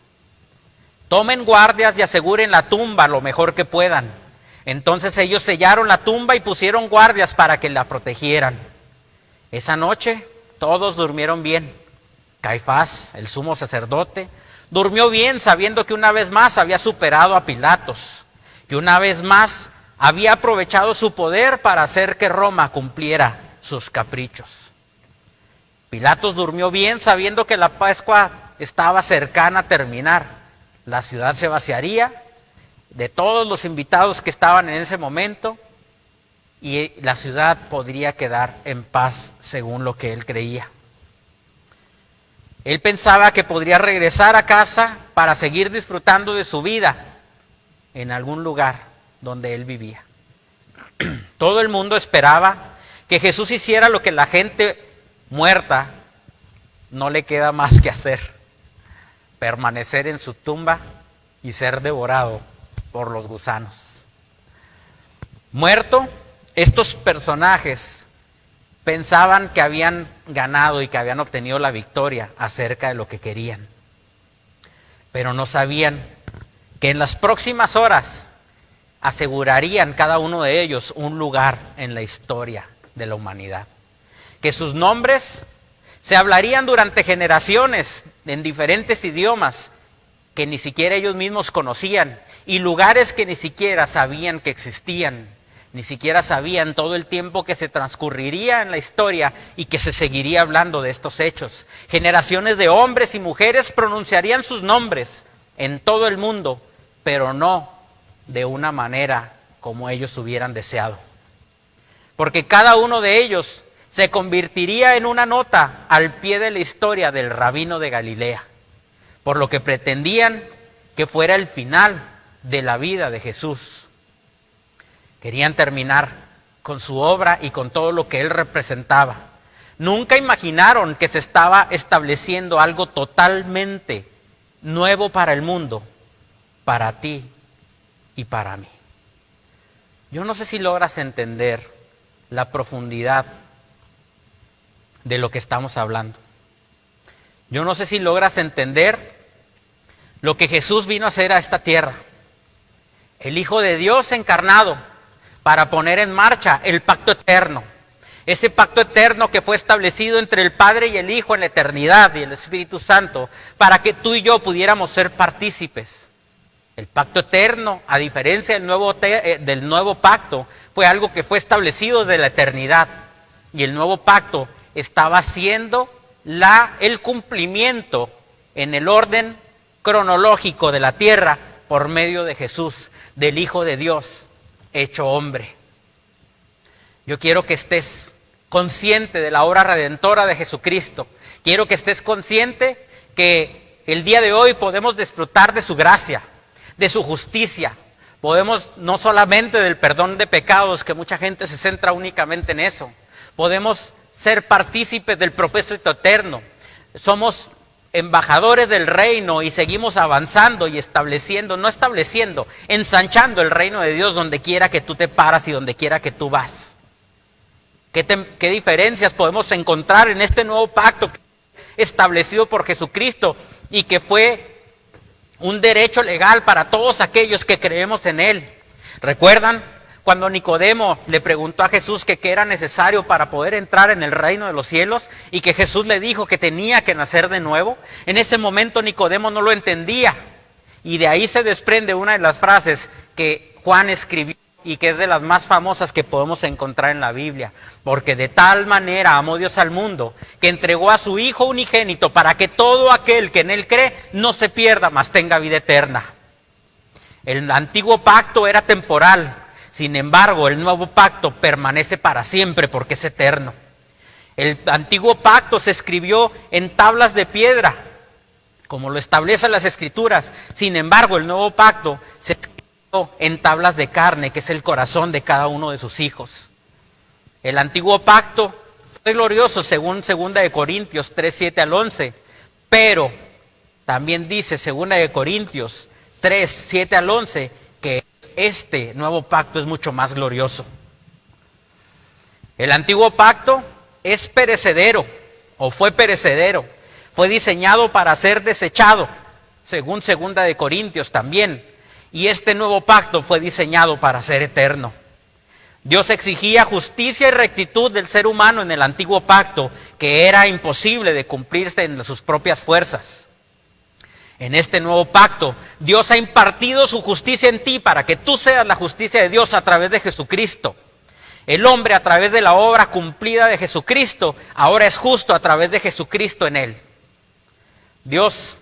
Speaker 2: tomen guardias y aseguren la tumba lo mejor que puedan. Entonces ellos sellaron la tumba y pusieron guardias para que la protegieran. Esa noche todos durmieron bien. Caifás, el sumo sacerdote, durmió bien sabiendo que una vez más había superado a Pilatos, que una vez más había aprovechado su poder para hacer que Roma cumpliera sus caprichos. Pilatos durmió bien sabiendo que la Pascua estaba cercana a terminar. La ciudad se vaciaría de todos los invitados que estaban en ese momento y la ciudad podría quedar en paz según lo que él creía. Él pensaba que podría regresar a casa para seguir disfrutando de su vida en algún lugar donde él vivía. Todo el mundo esperaba que Jesús hiciera lo que la gente muerta no le queda más que hacer: permanecer en su tumba y ser devorado por los gusanos. Muerto, estos personajes pensaban que habían ganado y que habían obtenido la victoria acerca de lo que querían, pero no sabían que en las próximas horas asegurarían cada uno de ellos un lugar en la historia de la humanidad, que sus nombres se hablarían durante generaciones en diferentes idiomas que ni siquiera ellos mismos conocían, y lugares que ni siquiera sabían que existían, ni siquiera sabían todo el tiempo que se transcurriría en la historia y que se seguiría hablando de estos hechos. Generaciones de hombres y mujeres pronunciarían sus nombres en todo el mundo, pero no de una manera como ellos hubieran deseado. Porque cada uno de ellos se convertiría en una nota al pie de la historia del rabino de Galilea, por lo que pretendían que fuera el final de la vida de Jesús. Querían terminar con su obra y con todo lo que él representaba. Nunca imaginaron que se estaba estableciendo algo totalmente nuevo para el mundo, para ti y para mí. Yo no sé si logras entender la profundidad de lo que estamos hablando. Yo no sé si logras entender lo que Jesús vino a hacer a esta tierra. El Hijo de Dios encarnado para poner en marcha el pacto eterno. Ese pacto eterno que fue establecido entre el Padre y el Hijo en la eternidad y el Espíritu Santo, para que tú y yo pudiéramos ser partícipes. El pacto eterno, a diferencia del nuevo pacto, fue algo que fue establecido desde la eternidad. Y el nuevo pacto estaba haciendo el cumplimiento en el orden cronológico de la tierra por medio de Jesús, del Hijo de Dios hecho hombre. Yo quiero que estés consciente de la obra redentora de Jesucristo. Quiero que estés consciente que el día de hoy podemos disfrutar de su gracia, de su justicia. Podemos no solamente del perdón de pecados, que mucha gente se centra únicamente en eso. Podemos ser partícipes del propósito eterno. Somos embajadores del reino y seguimos avanzando y ensanchando el reino de Dios donde quiera que tú te paras y donde quiera que tú vas. ¿Qué diferencias podemos encontrar en este nuevo pacto establecido por Jesucristo y que fue un derecho legal para todos aquellos que creemos en Él? ¿Recuerdan cuando Nicodemo le preguntó a Jesús que qué era necesario para poder entrar en el reino de los cielos y que Jesús le dijo que tenía que nacer de nuevo? En ese momento Nicodemo no lo entendía, y de ahí se desprende una de las frases que Juan escribió y que es de las más famosas que podemos encontrar en la Biblia. Porque de tal manera amó Dios al mundo que entregó a su Hijo unigénito para que todo aquel que en Él cree no se pierda, mas tenga vida eterna. El antiguo pacto era temporal. Sin embargo, el nuevo pacto permanece para siempre porque es eterno. El antiguo pacto se escribió en tablas de piedra como lo establecen las Escrituras. Sin embargo, el nuevo pacto se escribió en tablas de carne, que es el corazón de cada uno de sus hijos. El antiguo pacto fue glorioso según 2 Corintios 3, 7 al 11, pero también dice 2 Corintios 3, 7 al 11, que este nuevo pacto es mucho más glorioso. El antiguo pacto es perecedero, o fue perecedero. Fue diseñado para ser desechado, según 2 Corintios también. Y este nuevo pacto fue diseñado para ser eterno. Dios exigía justicia y rectitud del ser humano en el antiguo pacto, que era imposible de cumplirse en sus propias fuerzas. En este nuevo pacto, Dios ha impartido su justicia en ti para que tú seas la justicia de Dios a través de Jesucristo. El hombre, a través de la obra cumplida de Jesucristo, ahora es justo a través de Jesucristo en él. Dios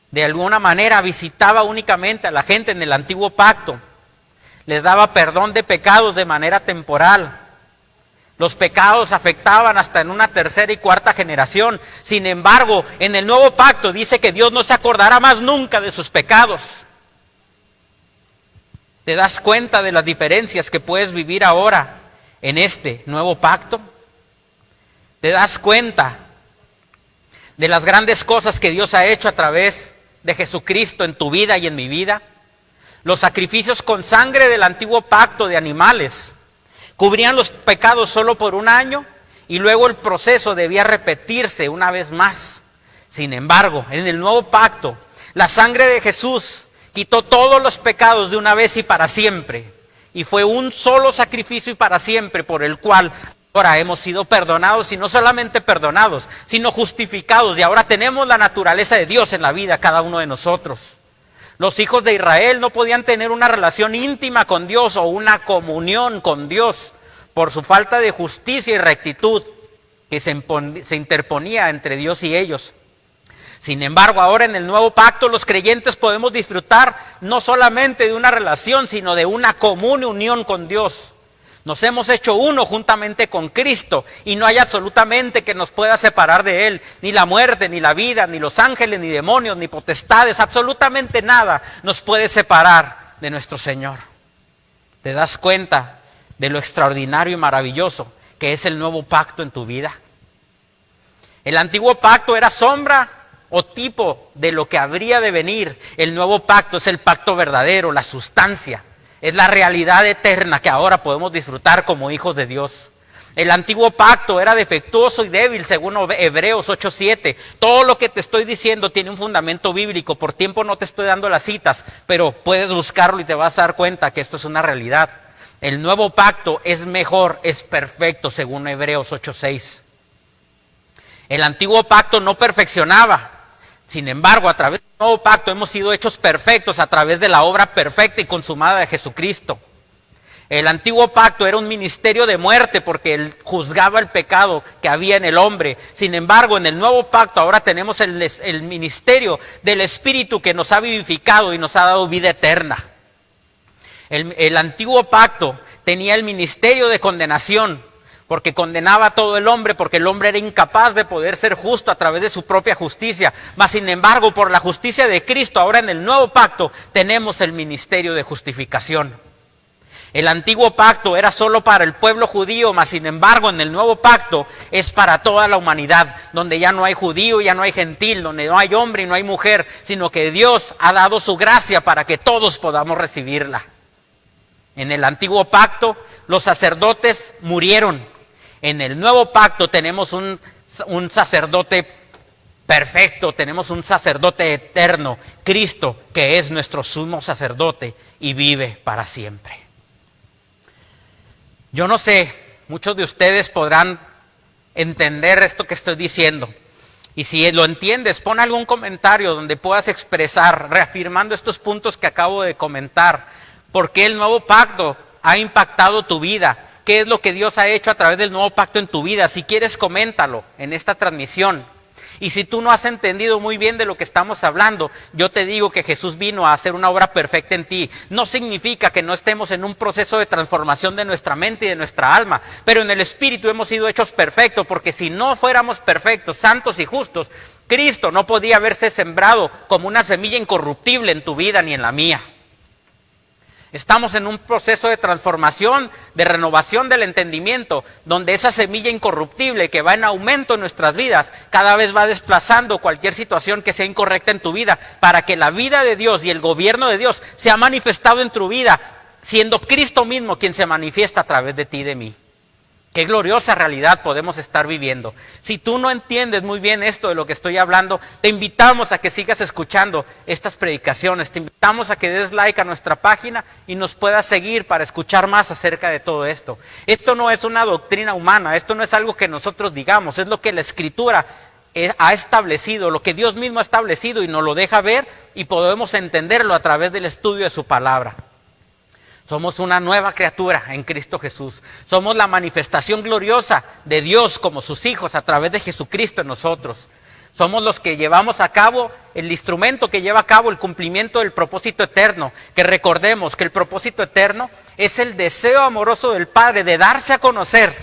Speaker 2: de alguna manera visitaba únicamente a la gente en el antiguo pacto. Les daba perdón de pecados de manera temporal. Los pecados afectaban hasta en una tercera y cuarta generación. Sin embargo, en el nuevo pacto dice que Dios no se acordará más nunca de sus pecados. ¿Te das cuenta de las diferencias que puedes vivir ahora en este nuevo pacto? ¿Te das cuenta de las grandes cosas que Dios ha hecho a través de Jesucristo en tu vida y en mi vida? Los sacrificios con sangre del antiguo pacto de animales cubrían los pecados solo por un año y luego el proceso debía repetirse una vez más. Sin embargo, en el nuevo pacto, la sangre de Jesús quitó todos los pecados de una vez y para siempre. Y fue un solo sacrificio y para siempre por el cual ahora hemos sido perdonados, y no solamente perdonados, sino justificados. Y ahora tenemos la naturaleza de Dios en la vida, cada uno de nosotros. Los hijos de Israel no podían tener una relación íntima con Dios o una comunión con Dios por su falta de justicia y rectitud que se interponía entre Dios y ellos. Sin embargo, ahora en el nuevo pacto los creyentes podemos disfrutar no solamente de una relación, sino de una común unión con Dios. Nos hemos hecho uno juntamente con Cristo y no hay absolutamente que nos pueda separar de Él. Ni la muerte, ni la vida, ni los ángeles, ni demonios, ni potestades. Absolutamente nada nos puede separar de nuestro Señor. ¿Te das cuenta de lo extraordinario y maravilloso que es el nuevo pacto en tu vida? El antiguo pacto era sombra o tipo de lo que habría de venir. El nuevo pacto es el pacto verdadero, la sustancia. Es la realidad eterna que ahora podemos disfrutar como hijos de Dios. El antiguo pacto era defectuoso y débil, según Hebreos 8:7. Todo lo que te estoy diciendo tiene un fundamento bíblico. Por tiempo no te estoy dando las citas, pero puedes buscarlo y te vas a dar cuenta que esto es una realidad. El nuevo pacto es mejor, es perfecto, según Hebreos 8:6. El antiguo pacto no perfeccionaba. Sin embargo, a través del nuevo pacto hemos sido hechos perfectos a través de la obra perfecta y consumada de Jesucristo. El antiguo pacto era un ministerio de muerte porque él juzgaba el pecado que había en el hombre. Sin embargo, en el nuevo pacto ahora tenemos el ministerio del Espíritu que nos ha vivificado y nos ha dado vida eterna. El antiguo pacto tenía el ministerio de condenación, porque condenaba a todo el hombre, porque el hombre era incapaz de poder ser justo a través de su propia justicia. Mas sin embargo, por la justicia de Cristo, ahora en el nuevo pacto tenemos el ministerio de justificación. El antiguo pacto era solo para el pueblo judío, mas sin embargo en el nuevo pacto es para toda la humanidad, donde ya no hay judío, ya no hay gentil, donde no hay hombre y no hay mujer, sino que Dios ha dado su gracia para que todos podamos recibirla. En el antiguo pacto los sacerdotes murieron. En el nuevo pacto tenemos un sacerdote perfecto, tenemos un sacerdote eterno, Cristo, que es nuestro sumo sacerdote y vive para siempre. Yo no sé, muchos de ustedes podrán entender esto que estoy diciendo. Y si lo entiendes, pon algún comentario donde puedas expresar, reafirmando estos puntos que acabo de comentar, por qué el nuevo pacto ha impactado tu vida. ¿Qué es lo que Dios ha hecho a través del nuevo pacto en tu vida? Si quieres, coméntalo en esta transmisión. Y si tú no has entendido muy bien de lo que estamos hablando, yo te digo que Jesús vino a hacer una obra perfecta en ti. No significa que no estemos en un proceso de transformación de nuestra mente y de nuestra alma, pero en el Espíritu hemos sido hechos perfectos, porque si no fuéramos perfectos, santos y justos, Cristo no podía haberse sembrado como una semilla incorruptible en tu vida ni en la mía. Estamos en un proceso de transformación, de renovación del entendimiento, donde esa semilla incorruptible que va en aumento en nuestras vidas, cada vez va desplazando cualquier situación que sea incorrecta en tu vida, para que la vida de Dios y el gobierno de Dios sea manifestado en tu vida, siendo Cristo mismo quien se manifiesta a través de ti y de mí. Qué gloriosa realidad podemos estar viviendo. Si tú no entiendes muy bien esto de lo que estoy hablando, te invitamos a que sigas escuchando estas predicaciones. Te invitamos a que des like a nuestra página y nos puedas seguir para escuchar más acerca de todo esto. Esto no es una doctrina humana, esto no es algo que nosotros digamos, es lo que la Escritura ha establecido, lo que Dios mismo ha establecido y nos lo deja ver y podemos entenderlo a través del estudio de su palabra. Somos una nueva criatura en Cristo Jesús. Somos la manifestación gloriosa de Dios como sus hijos a través de Jesucristo en nosotros. Somos los que llevamos a cabo, el instrumento que lleva a cabo el cumplimiento del propósito eterno. Que recordemos que el propósito eterno es el deseo amoroso del Padre de darse a conocer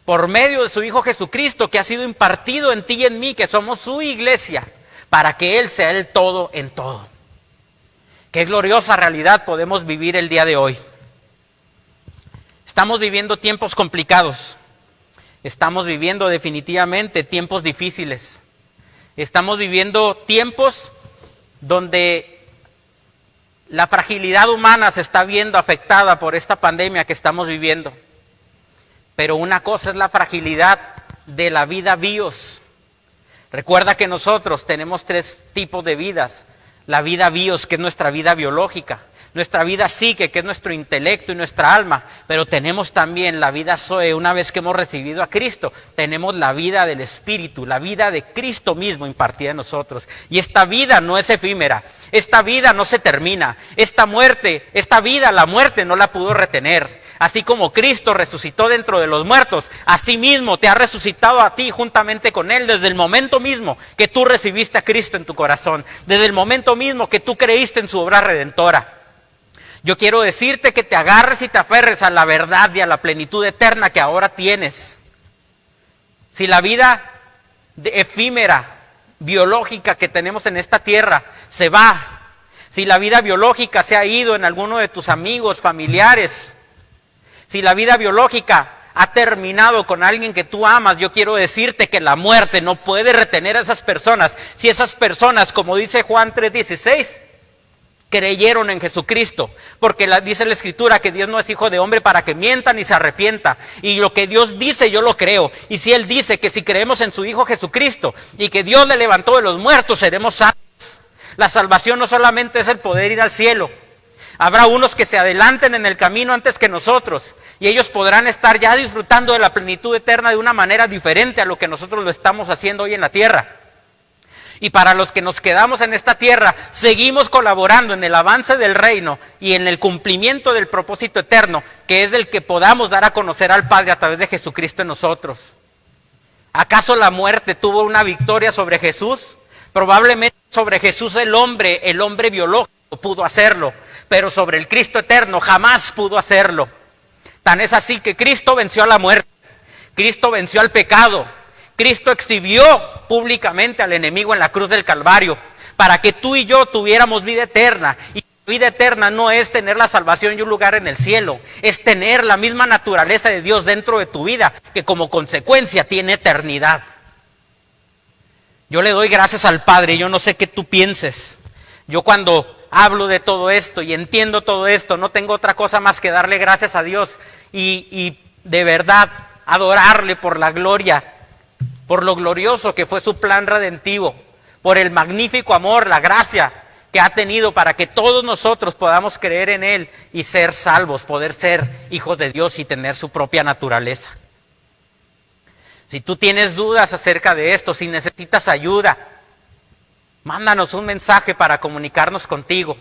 Speaker 2: por medio de su Hijo Jesucristo, que ha sido impartido en ti y en mí, que somos su iglesia, para que Él sea el todo en todo. Qué gloriosa realidad podemos vivir el día de hoy. Estamos viviendo tiempos complicados. Estamos viviendo definitivamente tiempos difíciles. Estamos viviendo tiempos donde la fragilidad humana se está viendo afectada por esta pandemia que estamos viviendo. Pero una cosa es la fragilidad de la vida bios. Recuerda que nosotros tenemos 3 tipos de vidas. La vida bios, que es nuestra vida biológica, nuestra vida psique, que es nuestro intelecto y nuestra alma, pero tenemos también la vida zoe. Una vez que hemos recibido a Cristo, tenemos la vida del Espíritu, la vida de Cristo mismo impartida en nosotros. Y esta vida no es efímera, esta vida no se termina, esta vida, la muerte no la pudo retener. Así como Cristo resucitó dentro de los muertos, así mismo te ha resucitado a ti juntamente con Él desde el momento mismo que tú recibiste a Cristo en tu corazón, desde el momento mismo que tú creíste en su obra redentora. Yo quiero decirte que te agarres y te aferres a la verdad y a la plenitud eterna que ahora tienes. Si la vida efímera, biológica que tenemos en esta tierra se va, si la vida biológica se ha ido en alguno de tus amigos, familiares, si la vida biológica ha terminado con alguien que tú amas, yo quiero decirte que la muerte no puede retener a esas personas. Si esas personas, como dice Juan 3:16, creyeron en Jesucristo, porque dice la Escritura que Dios no es hijo de hombre para que mienta ni se arrepienta. Y lo que Dios dice yo lo creo. Y si Él dice que si creemos en su Hijo Jesucristo y que Dios le levantó de los muertos, seremos salvos. La salvación no solamente es el poder ir al cielo. Habrá unos que se adelanten en el camino antes que nosotros y ellos podrán estar ya disfrutando de la plenitud eterna de una manera diferente a lo que nosotros lo estamos haciendo hoy en la tierra. Y para los que nos quedamos en esta tierra, seguimos colaborando en el avance del reino y en el cumplimiento del propósito eterno, que es del que podamos dar a conocer al Padre a través de Jesucristo en nosotros. ¿Acaso la muerte tuvo una victoria sobre Jesús? Probablemente sobre Jesús el hombre biológico pudo hacerlo, pero sobre el Cristo eterno jamás pudo hacerlo. Tan es así que Cristo venció a la muerte, Cristo venció al pecado, Cristo exhibió públicamente al enemigo en la cruz del Calvario, para que tú y yo tuviéramos vida eterna. Y vida eterna no es tener la salvación y un lugar en el cielo, es tener la misma naturaleza de Dios dentro de tu vida, que como consecuencia tiene eternidad. Yo le doy gracias al Padre, yo no sé qué tú pienses. Yo cuando hablo de todo esto y entiendo todo esto, no tengo otra cosa más que darle gracias a Dios y de verdad adorarle por la gloria, por lo glorioso que fue su plan redentivo, por el magnífico amor, la gracia que ha tenido para que todos nosotros podamos creer en Él y ser salvos, poder ser hijos de Dios y tener su propia naturaleza. Si tú tienes dudas acerca de esto, si necesitas ayuda, mándanos un mensaje para comunicarnos contigo.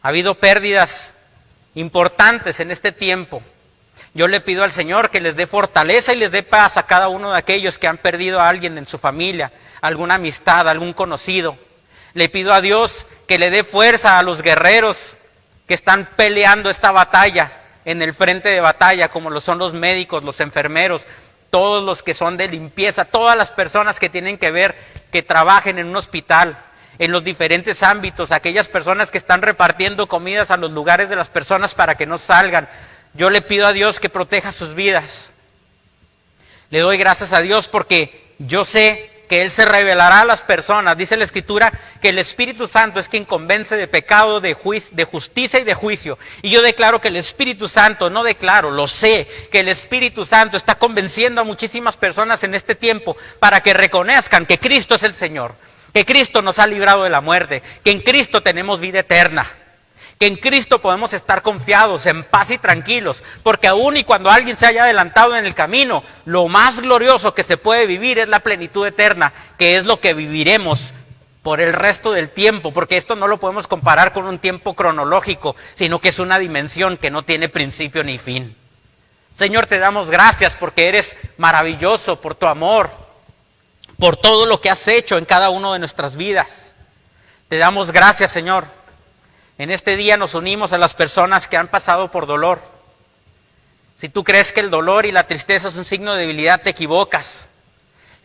Speaker 2: Ha habido pérdidas importantes en este tiempo. Yo le pido al Señor que les dé fortaleza y les dé paz a cada uno de aquellos que han perdido a alguien en su familia, alguna amistad, algún conocido. Le pido a Dios que le dé fuerza a los guerreros que están peleando esta batalla en el frente de batalla, como lo son los médicos, los enfermeros, todos los que son de limpieza, todas las personas que tienen que ver, que trabajen en un hospital, en los diferentes ámbitos, aquellas personas que están repartiendo comidas a los lugares de las personas para que no salgan. Yo le pido a Dios que proteja sus vidas. Le doy gracias a Dios porque yo sé que Él se revelará a las personas. Dice la Escritura que el Espíritu Santo es quien convence de pecado, de justicia y de juicio. Y yo declaro que el Espíritu Santo, no declaro, lo sé, que el Espíritu Santo está convenciendo a muchísimas personas en este tiempo para que reconozcan que Cristo es el Señor, que Cristo nos ha librado de la muerte, que en Cristo tenemos vida eterna, que en Cristo podemos estar confiados, en paz y tranquilos, porque aún y cuando alguien se haya adelantado en el camino, lo más glorioso que se puede vivir es la plenitud eterna, que es lo que viviremos por el resto del tiempo, porque esto no lo podemos comparar con un tiempo cronológico, sino que es una dimensión que no tiene principio ni fin. Señor, te damos gracias porque eres maravilloso, por tu amor, por todo lo que has hecho en cada una de nuestras vidas. Te damos gracias, Señor. En este día nos unimos a las personas que han pasado por dolor. Si tú crees que el dolor y la tristeza es un signo de debilidad, te equivocas.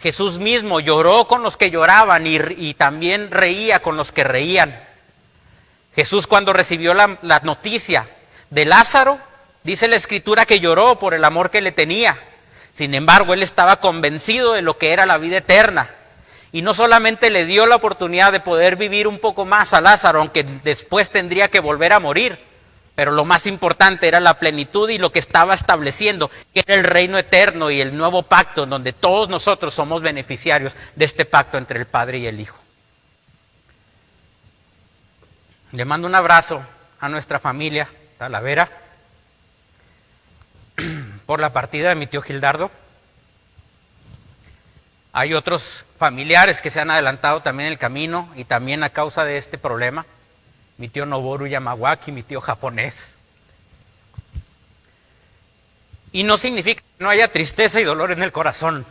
Speaker 2: Jesús mismo lloró con los que lloraban y también reía con los que reían. Jesús, cuando recibió la noticia de Lázaro, dice la Escritura que lloró por el amor que le tenía. Sin embargo, Él estaba convencido de lo que era la vida eterna. Y no solamente le dio la oportunidad de poder vivir un poco más a Lázaro, aunque después tendría que volver a morir, pero lo más importante era la plenitud y lo que estaba estableciendo, que era el reino eterno y el nuevo pacto, en donde todos nosotros somos beneficiarios de este pacto entre el Padre y el Hijo. Le mando un abrazo a nuestra familia Talavera por la partida de mi tío Gildardo. Hay otros familiares que se han adelantado también en el camino y también a causa de este problema. Mi tío Noboru Yamawaki, mi tío japonés. Y no significa que no haya tristeza y dolor en el corazón.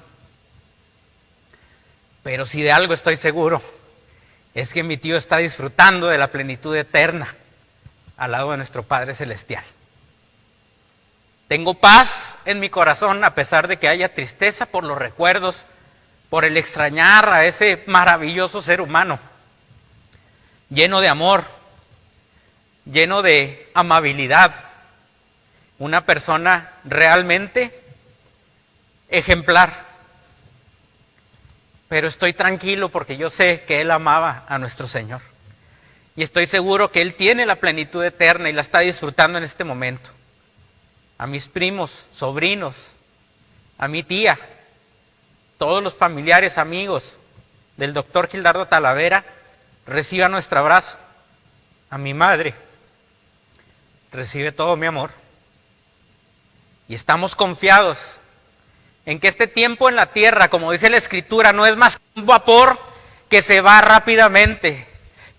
Speaker 2: Pero si de algo estoy seguro, es que mi tío está disfrutando de la plenitud eterna al lado de nuestro Padre Celestial. Tengo paz en mi corazón a pesar de que haya tristeza por los recuerdos, por el extrañar a ese maravilloso ser humano, lleno de amor, lleno de amabilidad, una persona realmente ejemplar. Pero estoy tranquilo porque yo sé que Él amaba a nuestro Señor. Y estoy seguro que Él tiene la plenitud eterna y la está disfrutando en este momento. A mis primos, sobrinos, a mi tía, todos los familiares, amigos del doctor Gildardo Talavera, reciban nuestro abrazo. A mi madre, recibe todo mi amor. Y estamos confiados en que este tiempo en la tierra, como dice la Escritura, no es más que un vapor que se va rápidamente.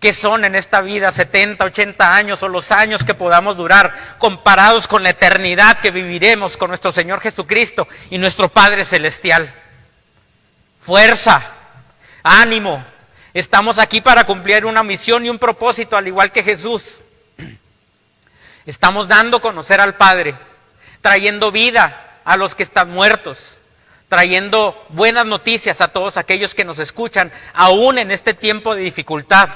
Speaker 2: Que son en esta vida 70, 80 años o los años que podamos durar, comparados con la eternidad que viviremos con nuestro Señor Jesucristo y nuestro Padre Celestial. Fuerza, ánimo, estamos aquí para cumplir una misión y un propósito, al igual que Jesús. Estamos dando a conocer al Padre, trayendo vida a los que están muertos, trayendo buenas noticias a todos aquellos que nos escuchan, aún en este tiempo de dificultad,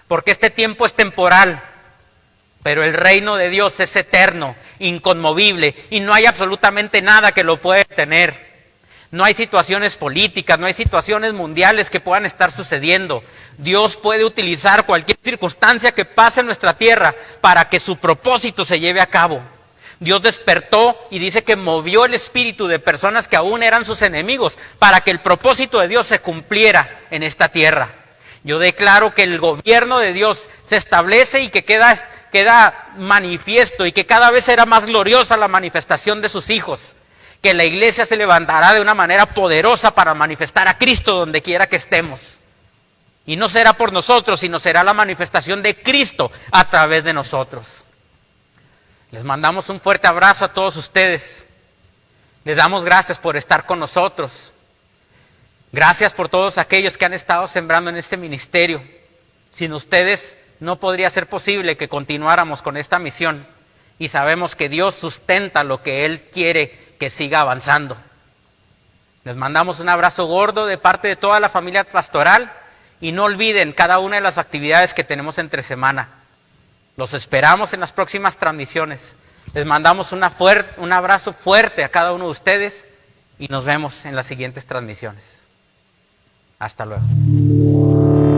Speaker 2: porque este tiempo es temporal, pero el reino de Dios es eterno, inconmovible, y no hay absolutamente nada que lo pueda detener. No hay situaciones políticas, no hay situaciones mundiales que puedan estar sucediendo. Dios puede utilizar cualquier circunstancia que pase en nuestra tierra para que su propósito se lleve a cabo. Dios despertó y dice que movió el espíritu de personas que aún eran sus enemigos para que el propósito de Dios se cumpliera en esta tierra. Yo declaro que el gobierno de Dios se establece y que queda manifiesto y que cada vez será más gloriosa la manifestación de sus hijos. Que la iglesia se levantará de una manera poderosa para manifestar a Cristo donde quiera que estemos. Y no será por nosotros, sino será la manifestación de Cristo a través de nosotros. Les mandamos un fuerte abrazo a todos ustedes. Les damos gracias por estar con nosotros. Gracias por todos aquellos que han estado sembrando en este ministerio. Sin ustedes no podría ser posible que continuáramos con esta misión. Y sabemos que Dios sustenta lo que Él quiere que siga avanzando. Les mandamos un abrazo gordo de parte de toda la familia pastoral. Y no olviden cada una de las actividades que tenemos entre semana. Los esperamos en las próximas transmisiones. Les mandamos un abrazo fuerte a cada uno de ustedes y nos vemos en las siguientes transmisiones. Hasta luego.